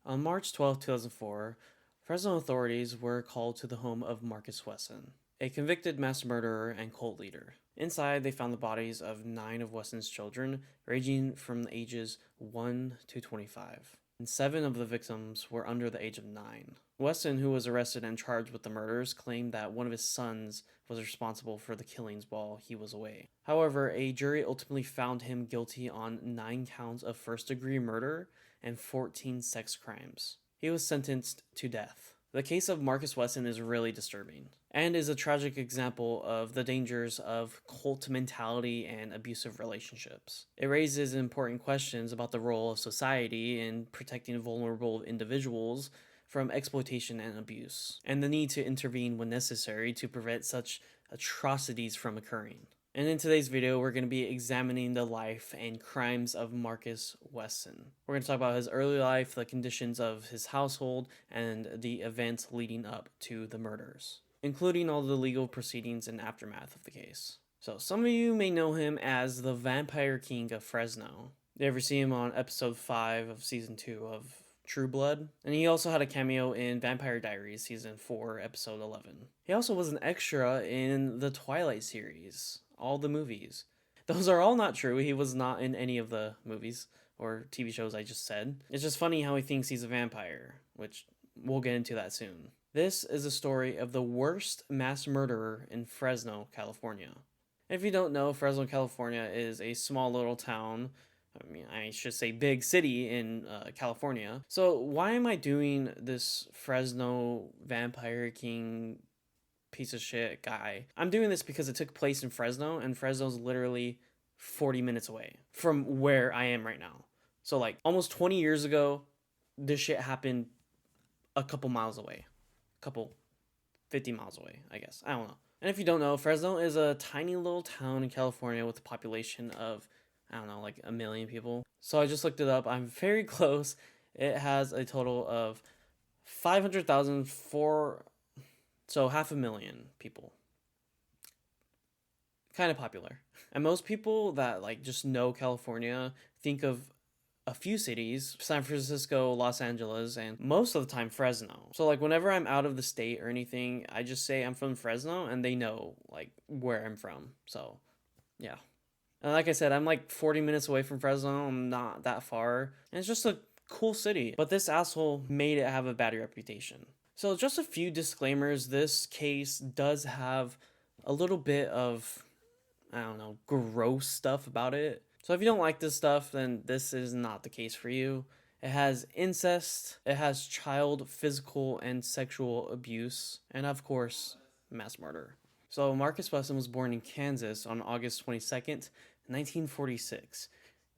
On March 12, 2004, Fresno authorities were called to the home of Marcus Wesson, a convicted mass murderer and cult leader. Inside, they found the bodies of 9 of Wesson's children, ranging from the ages 1 to 25. And 7 of the victims were under the age of 9. Wesson, who was arrested and charged with the murders, claimed that one of his sons was responsible for the killings while he was away. However, a jury ultimately found him guilty on 9 counts of first-degree murder and 14 sex crimes. He was sentenced to death. The case of Marcus Wesson is really disturbing and is a tragic example of the dangers of cult mentality and abusive relationships. It raises important questions about the role of society in protecting vulnerable individuals from exploitation and abuse, and the need to intervene when necessary to prevent such atrocities from occurring. And in today's video, we're going to be examining the life and crimes of Marcus Wesson. We're going to talk about his early life, the conditions of his household, and the events leading up to the murders, including all the legal proceedings and aftermath of the case. So, some of you may know him as the Vampire King of Fresno. You ever see him on episode 5 of season 2 of True Blood? And he also had a cameo in Vampire Diaries season 4, episode 11. He also was an extra in the Twilight series, all the movies. Those are all not true. He was not in any of the movies or TV shows I just said. It's just funny how he thinks he's a vampire, which we'll get into that soon. This is a story of the worst mass murderer in Fresno, California. If you don't know, Fresno, California is a small little town. I should say big city in California. So why am I doing this Fresno Vampire King piece of shit guy? I'm doing this because it took place in Fresno, and Fresno's literally 40 minutes away from where I am right now. So like almost 20 years ago, this shit happened a couple miles away. 50 miles away, I guess. I don't know. And if you don't know, Fresno is a tiny little town in California with a population of, I don't know, like 1 million people. So I just looked it up. I'm very close. It has a total of 500,000 so 500,000 people. Kind of popular. And most people that like just know California think of a few cities: San Francisco, Los Angeles, and most of the time Fresno. So like whenever I'm out of the state or anything, I just say I'm from Fresno and they know like where I'm from. So yeah. And like I said, I'm like 40 minutes away from Fresno. I'm not that far. And it's just a cool city. But this asshole made it have a bad reputation. So just a few disclaimers. This case does have a little bit of, I don't know, gross stuff about it. So if you don't like this stuff, then this is not the case for you. It has incest, it has child physical and sexual abuse, and of course, mass murder. So Marcus Wesson was born in Kansas on August 22nd, 1946,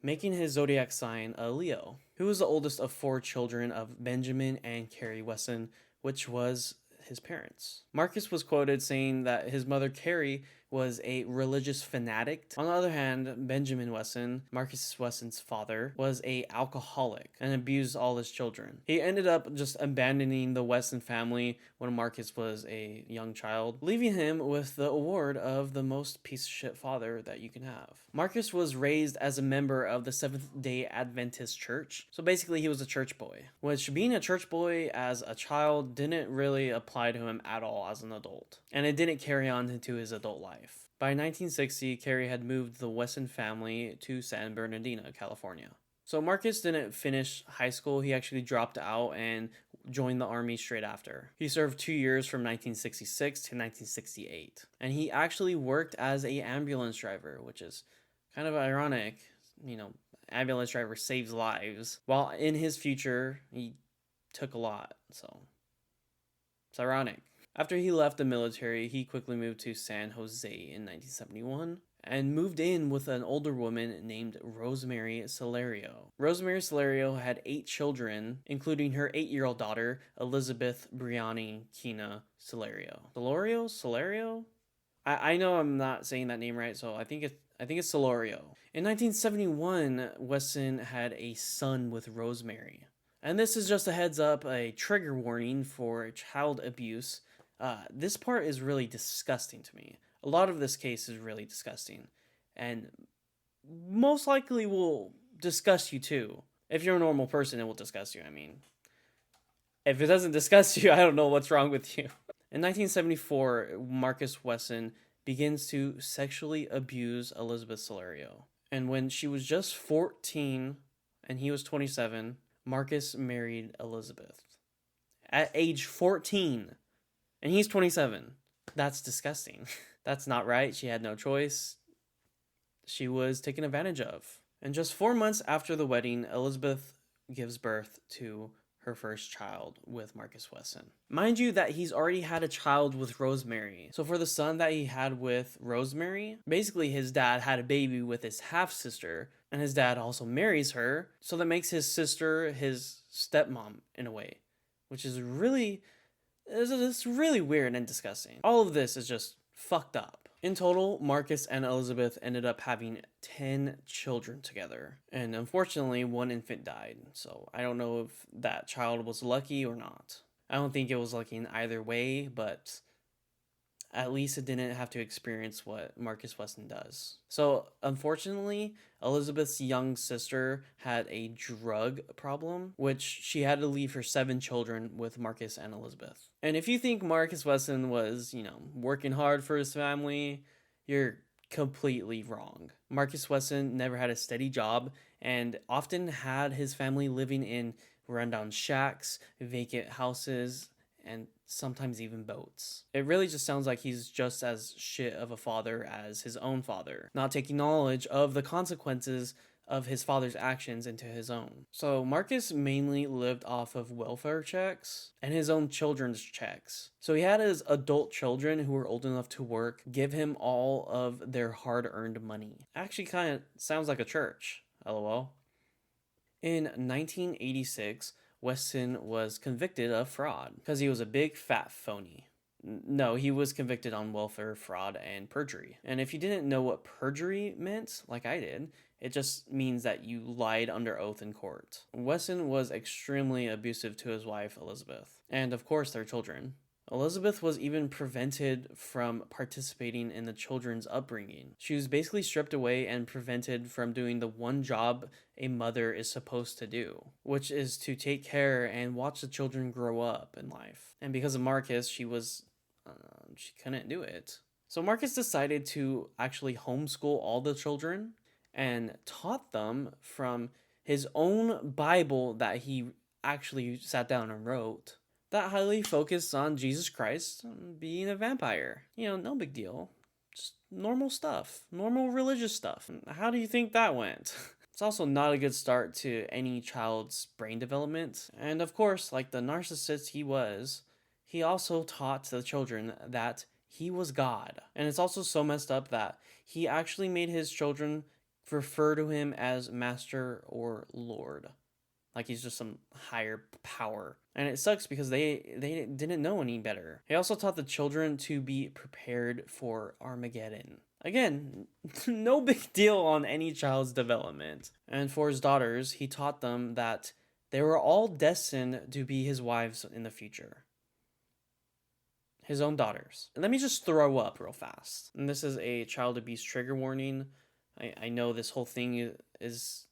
making his zodiac sign a Leo. He was the oldest of 4 children of Benjamin and Carrie Wesson, which was his parents. Marcus was quoted saying that his mother Carrie was a religious fanatic. On the other hand, Benjamin Wesson, Marcus Wesson's father, was a alcoholic and abused all his children. He ended up just abandoning the Wesson family when Marcus was a young child, leaving him with the award of the most piece of shit father that you can have. Marcus was raised as a member of the Seventh-day Adventist Church, so basically he was a church boy, which being a church boy as a child didn't really apply to him at all as an adult, and it didn't carry on into his adult life. By 1960, Carrie had moved the Wesson family to San Bernardino, California. So Marcus didn't finish high school. He actually dropped out and joined the army straight after. He served 2 years from 1966 to 1968. And he actually worked as an ambulance driver, which is kind of ironic. You know, ambulance driver saves lives. While in his future, he took a lot. So it's ironic. After he left the military, he quickly moved to San Jose in 1971 and moved in with an older woman named Rosemary Salerio. Rosemary Salerio had 8 children, including her 8-year-old daughter, Elizabeth Brianni Kina Salerio. Salerio? I know I'm not saying that name right, so I think it's Salerio. In 1971, Wesson had a son with Rosemary. And this is just a heads up, a trigger warning for child abuse. This part is really disgusting to me. A lot of this case is really disgusting, and most likely will disgust you too. If you're a normal person, it will disgust you. I mean, If it doesn't disgust you, I don't know what's wrong with you. In 1974, Marcus Wesson begins to sexually abuse Elizabeth Solario. And when she was just 14 and he was 27, Marcus married Elizabeth at age 14, and he's 27. That's disgusting. That's not right. She had no choice. She was taken advantage of. And just 4 months after the wedding, Elizabeth gives birth to her first child with Marcus Wesson. Mind you that he's already had a child with Rosemary. So for the son that he had with Rosemary, basically his dad had a baby with his half-sister, and his dad also marries her, so that makes his sister his stepmom in a way, which is really, it's really weird and disgusting. All of this is just fucked up. In total, Marcus and Elizabeth ended up having 10 children together. And unfortunately, one infant died. So I don't know if that child was lucky or not. I don't think it was lucky in either way, but at least it didn't have to experience what Marcus Wesson does. So, unfortunately, Elizabeth's young sister had a drug problem, which she had to leave her 7 children with Marcus and Elizabeth. And if you think Marcus Wesson was, working hard for his family, you're completely wrong. Marcus Wesson never had a steady job and often had his family living in rundown shacks, vacant houses, and sometimes even boats. It really just sounds like he's just as shit of a father as his own father, not taking knowledge of the consequences of his father's actions into his own. So Marcus mainly lived off of welfare checks and his own children's checks. So he had his adult children who were old enough to work give him all of their hard-earned money. Actually kind of sounds like a church, lol. In 1986, Wesson was convicted of fraud because he was a big fat phony. No, he was convicted on welfare fraud and perjury. And if you didn't know what perjury meant, like I did, it just means that you lied under oath in court. Wesson was extremely abusive to his wife, Elizabeth, and of course their children. Elizabeth was even prevented from participating in the children's upbringing. She was basically stripped away and prevented from doing the one job a mother is supposed to do, which is to take care and watch the children grow up in life. And because of Marcus, she couldn't do it. So Marcus decided to actually homeschool all the children and taught them from his own Bible that he actually sat down and wrote, that highly focused on Jesus Christ being a vampire. No big deal. Just normal stuff. Normal religious stuff. How do you think that went? It's also not a good start to any child's brain development. And of course, like the narcissist he was, he also taught the children that he was God. And it's also so messed up that he actually made his children refer to him as Master or Lord. Like he's just some higher power. And it sucks because they didn't know any better. He also taught the children to be prepared for Armageddon. Again, no big deal on any child's development. And for his daughters, he taught them that they were all destined to be his wives in the future. His own daughters. And let me just throw up real fast. And this is a child abuse trigger warning. I know this whole thing is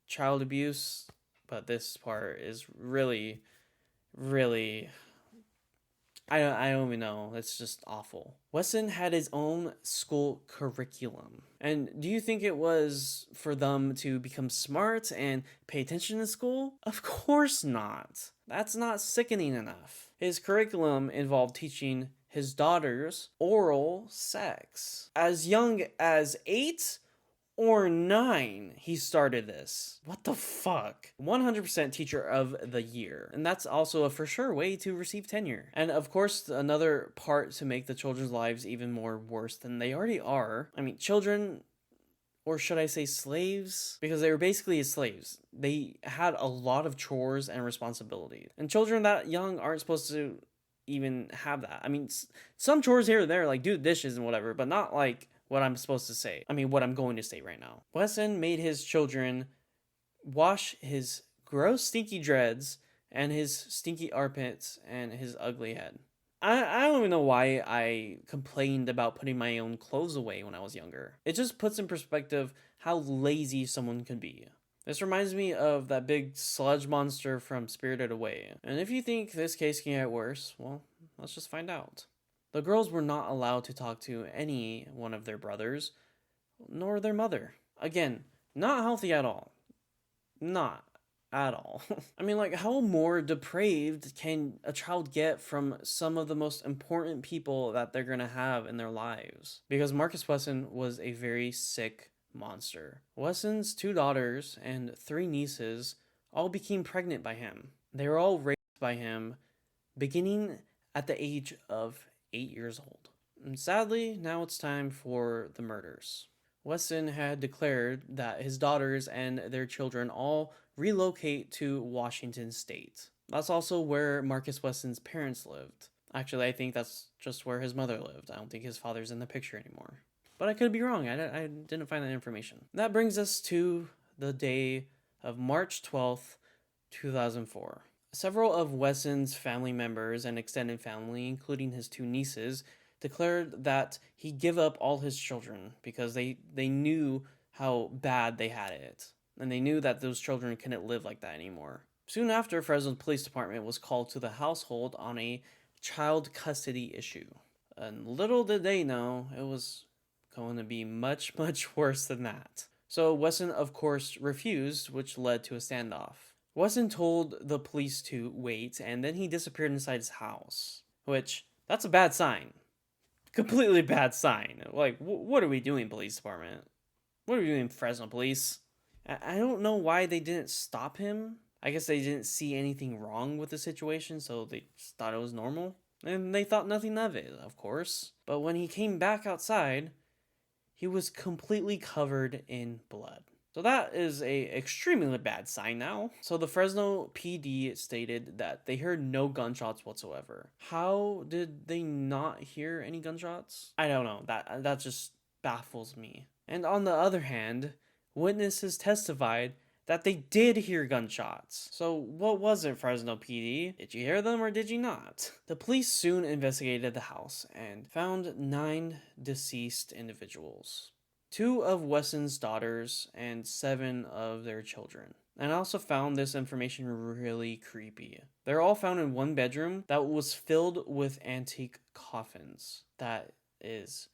child abuse, but this part is really, really, I don't even know. It's just awful. Wesson had his own school curriculum. And do you think it was for them to become smart and pay attention in school? Of course not. That's not sickening enough. His curriculum involved teaching his daughters oral sex. As young as 8 or 9, he started this. What the fuck? 100% teacher of the year. And that's also a for sure way to receive tenure. And of course, another part to make the children's lives even more worse than they already are. I mean, children, or should I say slaves? Because they were basically his slaves. They had a lot of chores and responsibilities. And children that young aren't supposed to even have that. I mean, some chores here and there, like do the dishes and whatever, but not like what I'm supposed to say. I mean, what I'm going to say right now. Wesson made his children wash his gross stinky dreads and his stinky armpits and his ugly head. I don't even know why I complained about putting my own clothes away when I was younger. It just puts in perspective how lazy someone can be. This reminds me of that big sludge monster from Spirited Away. And if you think this case can get worse, well, let's just find out. The girls were not allowed to talk to any one of their brothers, nor their mother. Again, not healthy at all. Not at all. I mean, like, how more depraved can a child get from some of the most important people that they're gonna have in their lives? Because Marcus Wesson was a very sick monster. Wesson's 2 daughters and 3 nieces all became pregnant by him. They were all raped by him beginning at the age of 8 years old. And sadly, now it's time for the murders. Wesson had declared that his daughters and their children all relocate to Washington State. That's also where Marcus Wesson's parents lived. Actually, I think that's just where his mother lived. I don't think his father's in the picture anymore. But I could be wrong. I didn't find that information. That brings us to the day of March 12th, 2004. Several of Wesson's family members and extended family, including his 2 nieces, declared that he'd give up all his children because they knew how bad they had it. And they knew that those children couldn't live like that anymore. Soon after, Fresno's police department was called to the household on a child custody issue. And little did they know it was going to be much, much worse than that. So Wesson, of course, refused, which led to a standoff. Wesson told the police to wait, and then he disappeared inside his house. Which, that's a bad sign. Completely bad sign. Like, what are we doing, police department? What are we doing, Fresno police? I don't know why they didn't stop him. I guess they didn't see anything wrong with the situation, so they just thought it was normal. And they thought nothing of it, of course. But when he came back outside, he was completely covered in blood. So that is a extremely bad sign now. So the Fresno PD stated that they heard no gunshots whatsoever. How did they not hear any gunshots? I don't know. That just baffles me. And on the other hand, witnesses testified that they did hear gunshots. So what was it, Fresno PD? Did you hear them or did you not? The police soon investigated the house and found 9 deceased individuals. 2 of Wesson's daughters and 7 of their children. And I also found this information really creepy. They're all found in one bedroom that was filled with antique coffins. That is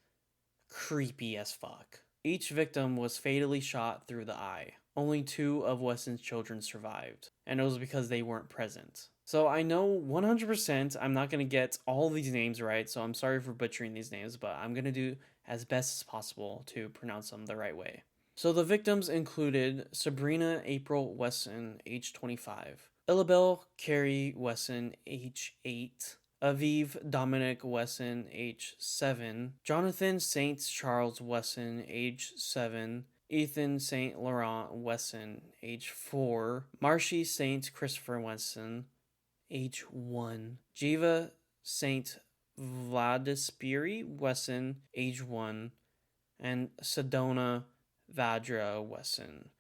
creepy as fuck. Each victim was fatally shot through the eye. Only 2 of Wesson's children survived, and it was because they weren't present. So I know 100% I'm not going to get all these names right, so I'm sorry for butchering these names, but I'm going to do as best as possible to pronounce them the right way. So the victims included Sabrina April Wesson, age 25, Illabelle Carrie Wesson, age 8, Aviv Dominic Wesson, age 7, Jonathan St. Charles Wesson, age 7, Ethan St. Laurent Wesson, age 4, Marcy St. Christopher Wesson, age 1, Jiva St. Vladispiri Wesson, age 1, and Sedona Vadra Wesson,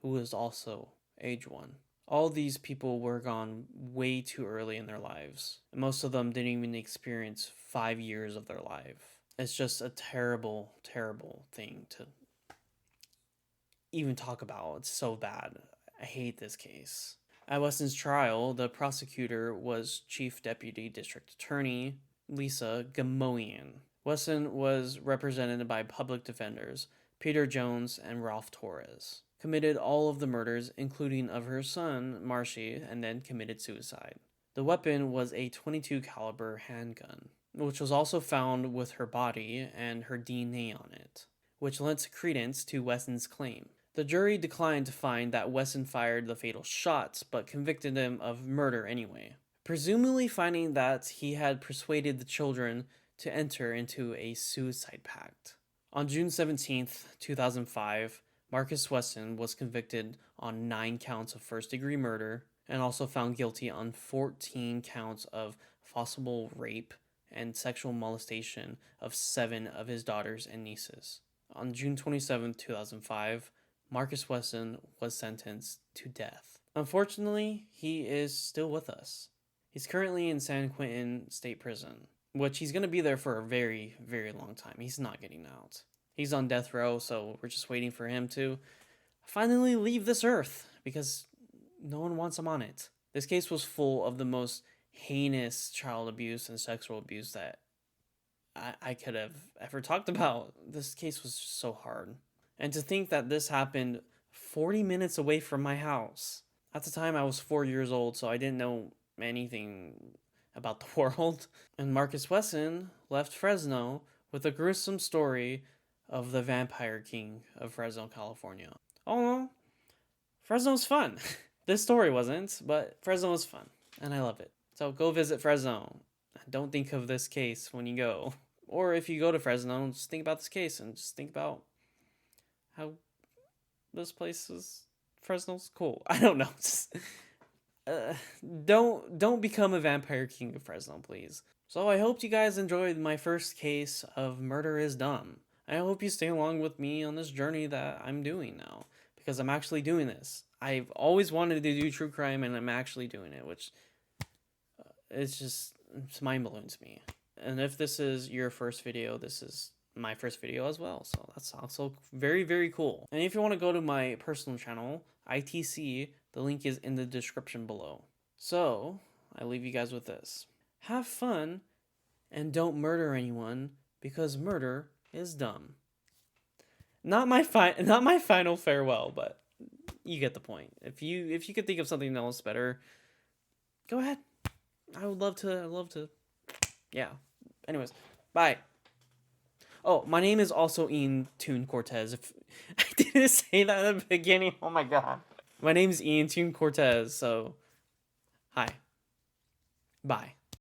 who is also age 1. All these people were gone way too early in their lives. Most of them didn't even experience 5 years of their life. It's just a terrible, terrible thing to even talk about. It's so bad. I hate this case. At Wesson's trial, the prosecutor was Chief Deputy District Attorney Lisa Gamoian. Wesson was represented by public defenders Peter Jones and Ralph Torres. Committed all of the murders, including of her son, Marcy, and then committed suicide. The weapon was a .22 caliber handgun, which was also found with her body and her DNA on it, which lent credence to Wesson's claim. The jury declined to find that Wesson fired the fatal shots, but convicted him of murder anyway, presumably finding that he had persuaded the children to enter into a suicide pact. On June 17th, 2005, Marcus Wesson was convicted on 9 counts of first-degree murder and also found guilty on 14 counts of forcible rape and sexual molestation of 7 of his daughters and nieces. On June 27, 2005, Marcus Wesson was sentenced to death. Unfortunately, he is still with us. He's currently in San Quentin State Prison, which he's going to be there for a very, very long time. He's not getting out. He's on death row, so we're just waiting for him to finally leave this earth because no one wants him on it. This case was full of the most heinous child abuse and sexual abuse that I could have ever talked about. This case was just so hard. And to think that this happened 40 minutes away from my house. At the time, I was 4 years old, so I didn't know anything about the world. And Marcus Wesson left Fresno with a gruesome story of the Vampire King of Fresno, California. Oh no, Fresno's fun. This story wasn't, but Fresno was fun, and I love it. So go visit Fresno. Don't think of this case when you go. Or if you go to Fresno, just think about this case and just think about how this place is. Fresno's cool. I don't know. Just, don't become a Vampire King of Fresno, please. So I hope you guys enjoyed my first case of Murder is Dumb. I hope you stay along with me on this journey that I'm doing now, because I'm actually doing this. I've always wanted to do true crime, and I'm actually doing it, which it's mind blowing to me. And if this is your first video, this is my first video as well, so that's also very, very cool. And if you want to go to my personal channel, ITC, the link is in the description below. So I leave you guys with this: have fun and don't murder anyone, because murder is dumb. Not my final farewell, but you get the point. If you could think of something else better, go ahead. I would love to. Yeah. Anyways, bye. Oh, my name is also Ian Toon Cortez. If I didn't say that at the beginning, oh my god. My name is Ian Toon Cortez, so hi. Bye.